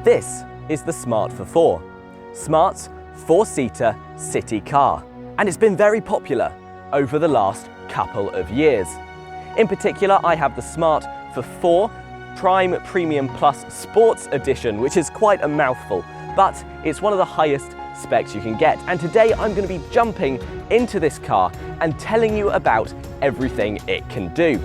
This is the Smart Forfour, Smart's four-seater city car, and it's been very popular over the last couple of years. In particular, I have the Smart Forfour Prime Premium Plus Sports Edition, which is quite a mouthful, but it's one of the highest specs you can get. And today I'm going to be jumping into this car and telling you about everything it can do.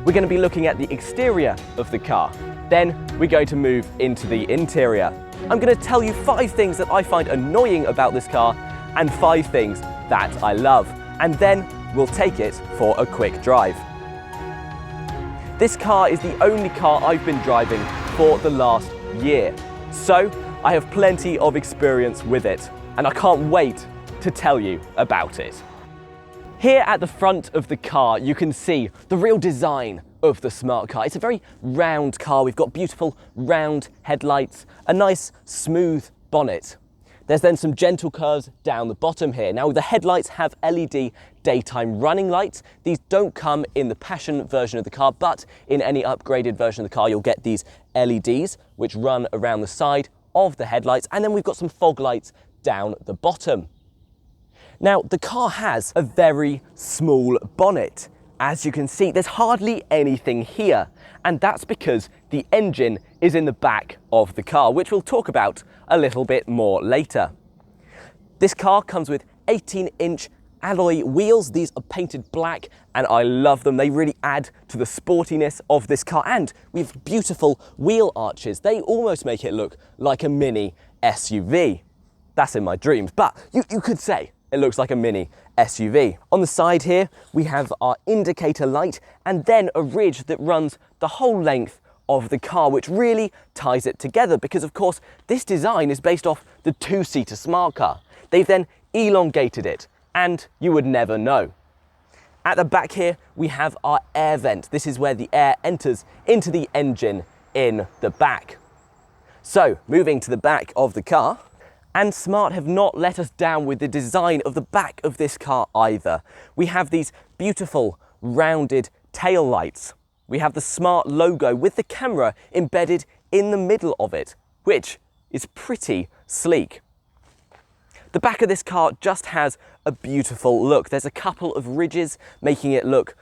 We're going to be looking at the exterior of the car. Then we're going to move into the interior. I'm going to tell you 5 things that I find annoying about this car and 5 things that I love. And then we'll take it for a quick drive. This car is the only car I've been driving for the last year. So I have plenty of experience with it, and I can't wait to tell you about it. Here at the front of the car, you can see the real design of the Smart car. It's a very round car. We've got beautiful round headlights, a nice smooth bonnet. There's then some gentle curves down the bottom here. Now the headlights have LED daytime running lights. These don't come in the Passion version of the car, but in any upgraded version of the car, you'll get these LEDs which run around the side of the headlights. And then we've got some fog lights down the bottom. Now the car has a very small bonnet. As you can see, there's hardly anything here, and that's because the engine is in the back of the car, which we'll talk about a little bit more later. This car comes with 18-inch alloy wheels. These are painted black, and I love them. They really add to the sportiness of this car, and we have beautiful wheel arches. They almost make it look like a mini SUV. That's in my dreams, but you could say it looks like a mini SUV. On the side here, we have our indicator light and then a ridge that runs the whole length of the car, which really ties it together because, of course, this design is based off the 2-seater Smart car. They've then elongated it, and you would never know. At the back here, we have our air vent. This is where the air enters into the engine in the back. So, moving to the back of the car, and Smart have not let us down with the design of the back of this car either. We have these beautiful rounded tail lights. We have the Smart logo with the camera embedded in the middle of it, which is pretty sleek. The back of this car just has a beautiful look. There's a couple of ridges making it look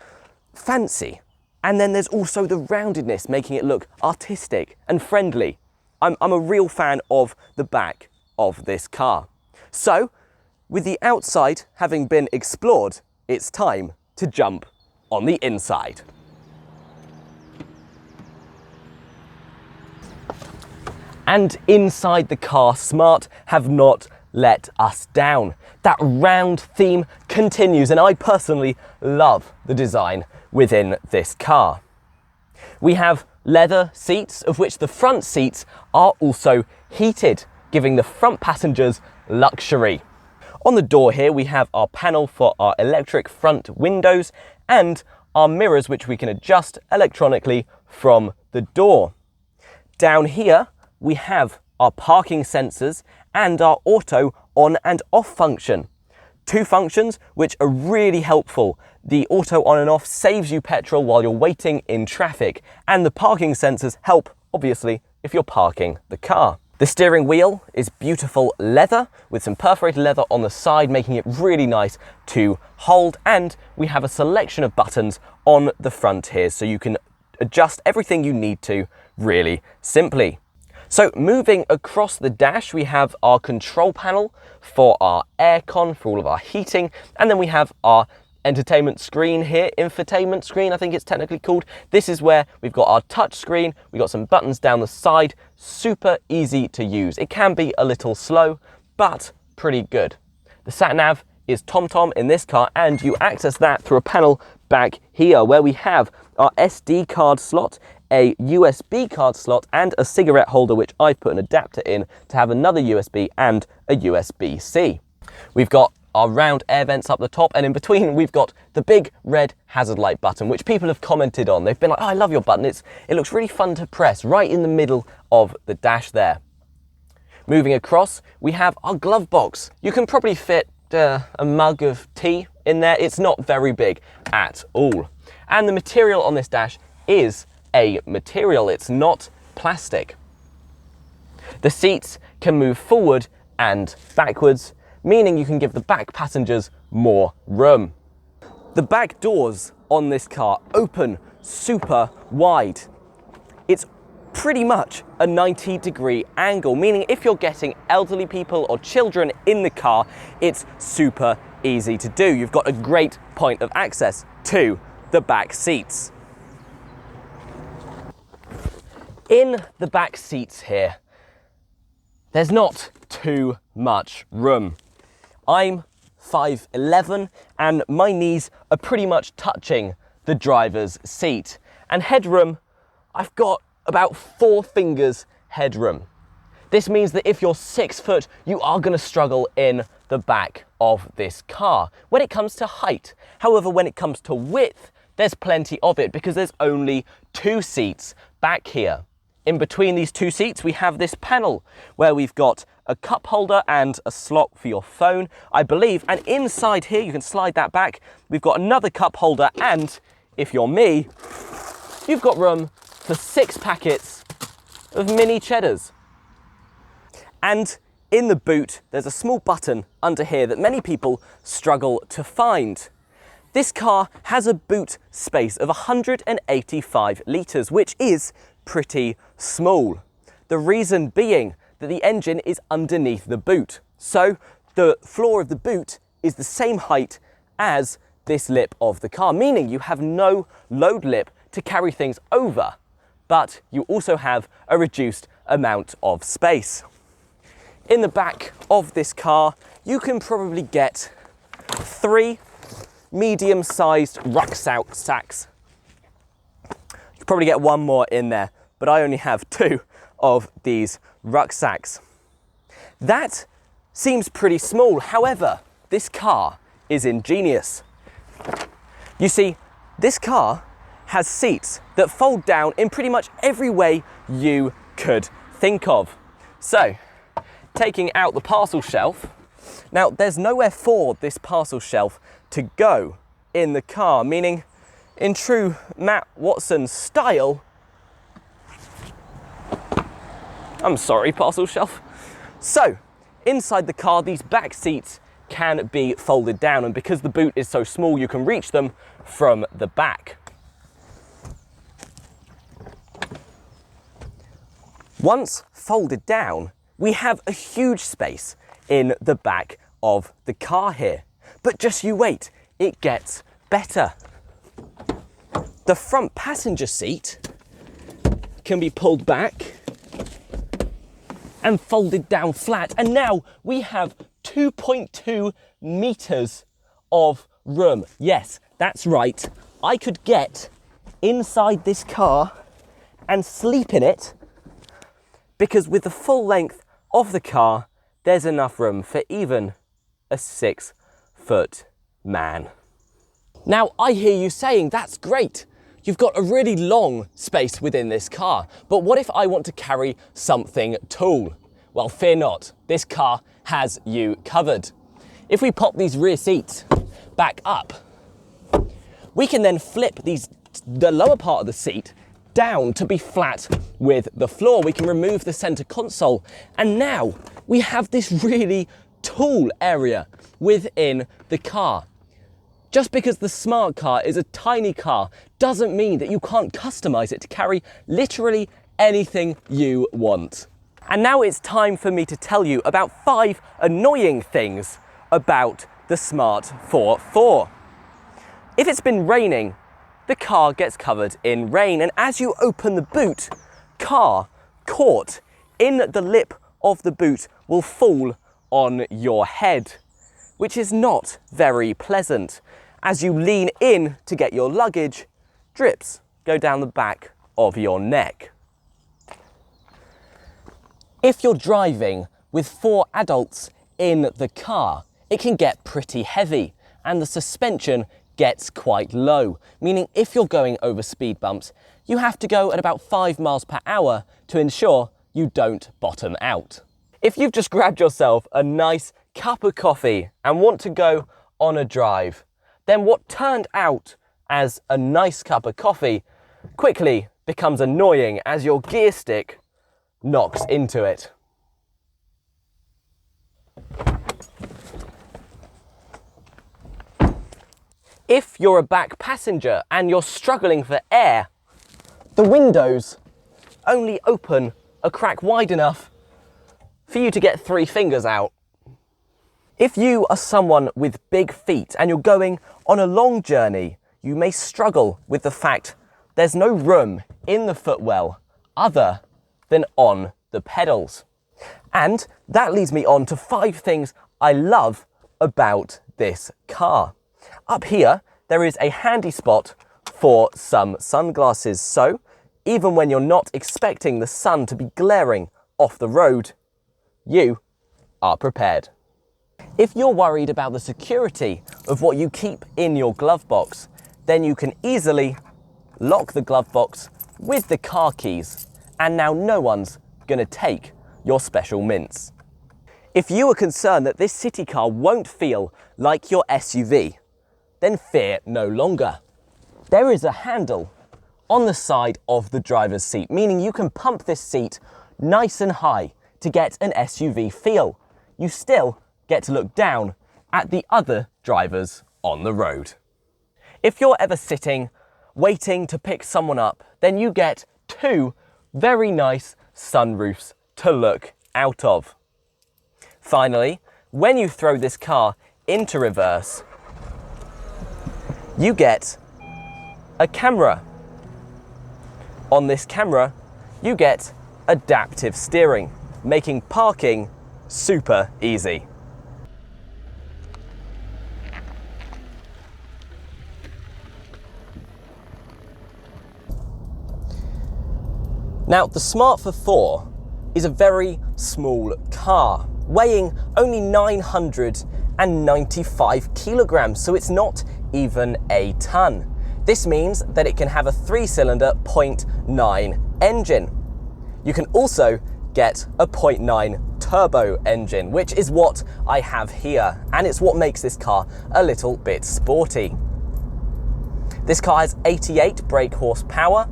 fancy. And then there's also the roundedness making it look artistic and friendly. I'm a real fan of the back of this car. So, with the outside having been explored, it's time to jump on the inside. And inside the car, Smart have not let us down. That round theme continues, and I personally love the design within this car. We have leather seats, of which the front seats are also heated, giving the front passengers luxury. On the door here, we have our panel for our electric front windows and our mirrors, which we can adjust electronically from the door. Down here, we have our parking sensors and our auto on and off function. 2 functions which are really helpful. The auto on and off saves you petrol while you're waiting in traffic, and the parking sensors help, obviously, if you're parking the car. The steering wheel is beautiful leather with some perforated leather on the side, making it really nice to hold. And we have a selection of buttons on the front here, so you can adjust everything you need to really simply. So moving across the dash, we have our control panel for our aircon, for all of our heating. And then we have our entertainment screen here, infotainment screen, I think it's technically called. This is where we've got our touch screen, we've got some buttons down the side, super easy to use. It can be a little slow, but pretty good. The sat nav is TomTom in this car, and you access that through a panel back here where we have our SD card slot, a USB card slot, and a cigarette holder, which I've put an adapter in to have another USB and a USB-C. We've got our round air vents up the top, and in between we've got the big red hazard light button, which people have commented on. They've been like, oh, I love your button. It looks really fun to press right in the middle of the dash there. Moving across, we have our glove box. You can probably fit a mug of tea in there. It's not very big at all. And the material on this dash is a material. It's not plastic. The seats can move forward and backwards, meaning you can give the back passengers more room. The back doors on this car open super wide. It's pretty much a 90-degree angle, meaning if you're getting elderly people or children in the car, it's super easy to do. You've got a great point of access to the back seats. In the back seats here, there's not too much room. I'm 5'11" and my knees are pretty much touching the driver's seat. And headroom, I've got about 4 fingers headroom. This means that if you're 6 foot, you are going to struggle in the back of this car when it comes to height. However, when it comes to width, there's plenty of it because there's only 2 seats back here. In between these 2 seats, we have this panel where we've got a cup holder and a slot for your phone, I believe. And inside here, you can slide that back. We've got another cup holder. And if you're me, you've got room for 6 packets of mini cheddars. And in the boot, there's a small button under here that many people struggle to find. This car has a boot space of 185 litres, which is pretty small. The reason being that the engine is underneath the boot. So the floor of the boot is the same height as this lip of the car, meaning you have no load lip to carry things over, but you also have a reduced amount of space. In the back of this car, you can probably get 3 medium-sized rucksacks. You could probably get 1 more in there, but I only have 2 of these rucksacks. That seems pretty small. However, this car is ingenious. You see, this car has seats that fold down in pretty much every way you could think of. So, taking out the parcel shelf, now there's nowhere for this parcel shelf to go in the car, meaning in true Matt Watson style, I'm sorry, parcel shelf. So, inside the car, these back seats can be folded down, and because the boot is so small, you can reach them from the back. Once folded down, we have a huge space in the back of the car here. But just you wait, it gets better. The front passenger seat can be pulled back and folded down flat. And now we have 2.2 meters of room. Yes, that's right. I could get inside this car and sleep in it, because with the full length of the car, there's enough room for even a 6-foot man. Now, I hear you saying, that's great. You've got a really long space within this car, but what if I want to carry something tall? Well, fear not, this car has you covered. If we pop these rear seats back up, we can then flip the lower part of the seat down to be flat with the floor. We can remove the center console, and now we have this really tall area within the car. Just because the smart car is a tiny car doesn't mean that you can't customize it to carry literally anything you want. And now it's time for me to tell you about 5 annoying things about the smart Forfour. If it's been raining, the car gets covered in rain, and as you open the boot, car caught in the lip of the boot will fall on your head, which is not very pleasant. As you lean in to get your luggage, drips go down the back of your neck. If you're driving with 4 adults in the car, it can get pretty heavy and the suspension gets quite low, meaning if you're going over speed bumps, you have to go at about 5 miles per hour to ensure you don't bottom out. If you've just grabbed yourself a nice cup of coffee and want to go on a drive, then what turned out as a nice cup of coffee quickly becomes annoying as your gear stick knocks into it. If you're a back passenger and you're struggling for air, the windows only open a crack wide enough for you to get 3 fingers out. If you are someone with big feet and you're going on a long journey, you may struggle with the fact there's no room in the footwell other than on the pedals. And that leads me on to 5 things I love about this car. Up here, there is a handy spot for some sunglasses, so even when you're not expecting the sun to be glaring off the road, you are prepared. If you're worried about the security of what you keep in your glove box, then you can easily lock the glove box with the car keys, and now no one's gonna take your special mints. If you are concerned that this city car won't feel like your SUV, then fear no longer. There is a handle on the side of the driver's seat, meaning you can pump this seat nice and high to get an SUV feel. You still get to look down at the other drivers on the road. If you're ever sitting, waiting to pick someone up, then you get 2 very nice sunroofs to look out of. Finally, when you throw this car into reverse, you get a camera. On this camera, you get adaptive steering, making parking super easy. Now, the Smart Forfour is a very small car, weighing only 995 kilograms, so it's not even a ton. This means that it can have a 3-cylinder 0.9 engine. You can also get a 0.9 turbo engine, which is what I have here, and it's what makes this car a little bit sporty. This car has 88 brake horsepower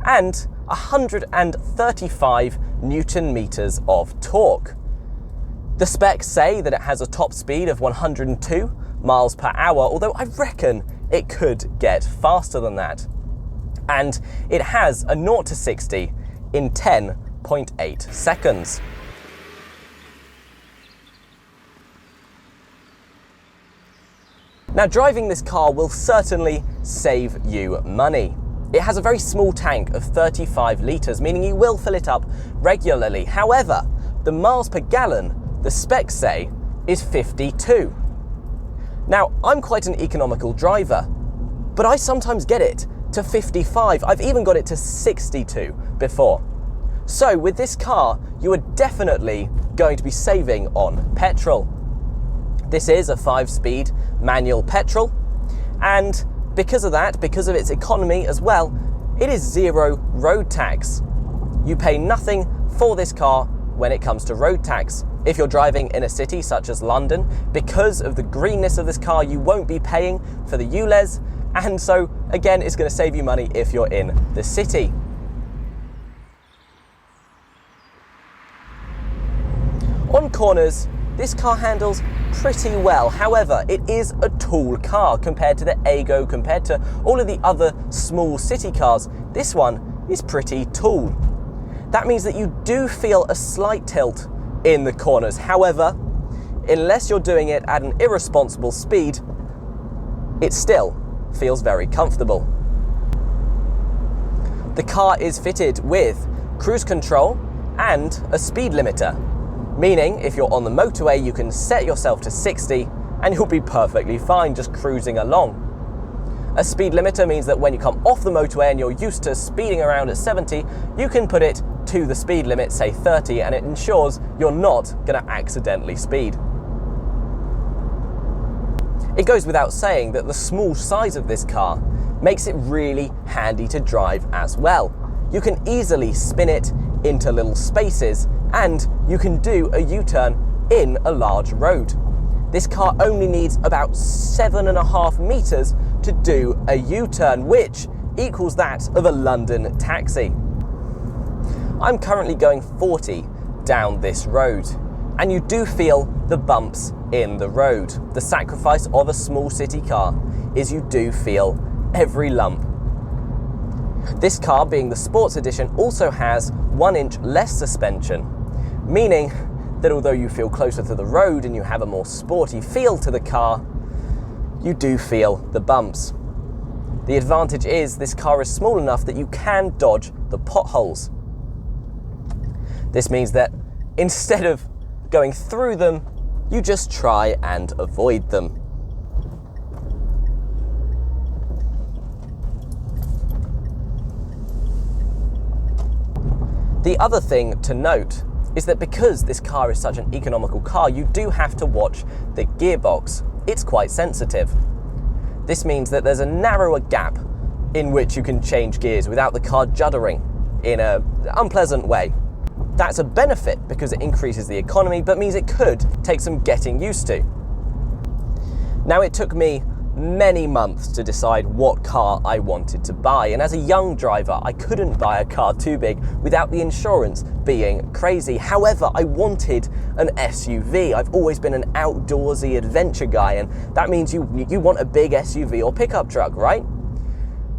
and 135 Newton meters of torque. The specs say that it has a top speed of 102 miles per hour, although I reckon it could get faster than that. And it has a 0 to 60 in 10.8 seconds. Now, driving this car will certainly save you money. It has a very small tank of 35 litres, meaning you will fill it up regularly. However, the miles per gallon, the specs say, is 52. Now, I'm quite an economical driver, but I sometimes get it to 55. I've even got it to 62 before. So with this car, you are definitely going to be saving on petrol. This is a 5-speed manual petrol, and because of that, because of its economy as well, it is 0 road tax. You pay nothing for this car when it comes to road tax. If you're driving in a city such as London, because of the greenness of this car, you won't be paying for the ULEZ, and so again, it's going to save you money if you're in the city. On corners, this car handles pretty well. However, it is a tall car compared to the Aygo, compared to all of the other small city cars. This one is pretty tall. That means that you do feel a slight tilt in the corners. However, unless you're doing it at an irresponsible speed, it still feels very comfortable. The car is fitted with cruise control and a speed limiter, meaning if you're on the motorway, you can set yourself to 60 and you'll be perfectly fine just cruising along. A speed limiter means that when you come off the motorway and you're used to speeding around at 70, you can put it to the speed limit, say 30, and it ensures you're not going to accidentally speed. It goes without saying that the small size of this car makes it really handy to drive as well. You can easily spin it into little spaces, and you can do a U-turn in a large road. This car only needs about 7.5 meters to do a U-turn, which equals that of a London taxi. I'm currently going 40 down this road, and you do feel the bumps in the road. The sacrifice of a small city car is you do feel every lump. This car, being the sports edition, also has 1 inch less suspension, meaning that although you feel closer to the road and you have a more sporty feel to the car, you do feel the bumps. The advantage is this car is small enough that you can dodge the potholes. This means that instead of going through them, you just try and avoid them. The other thing to note is that because this car is such an economical car, you do have to watch the gearbox. It's quite sensitive. This means that there's a narrower gap in which you can change gears without the car juddering in an unpleasant way. That's a benefit because it increases the economy, but means it could take some getting used to. Now, it took me many months to decide what car I wanted to buy, and as a young driver I couldn't buy a car too big without the insurance being crazy. However, I wanted an SUV. I've always been an outdoorsy adventure guy, and that means you want a big SUV or pickup truck, right?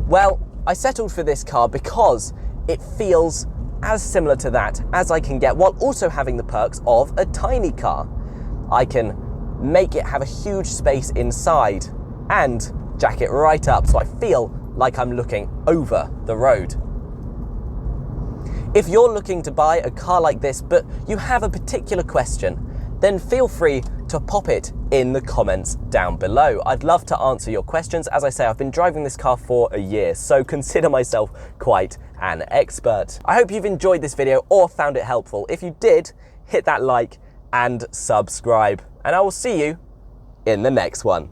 Well, I settled for this car because it feels as similar to that as I can get, while also having the perks of a tiny car. I can make it have a huge space inside and jack it right up so I feel like I'm looking over the road. If you're looking to buy a car like this but you have a particular question, then feel free to pop it in the comments down below. I'd love to answer your questions. As I say, I've been driving this car for a year, so consider myself quite an expert. I hope you've enjoyed this video or found it helpful. If you did, hit that like and subscribe, and I will see you in the next one.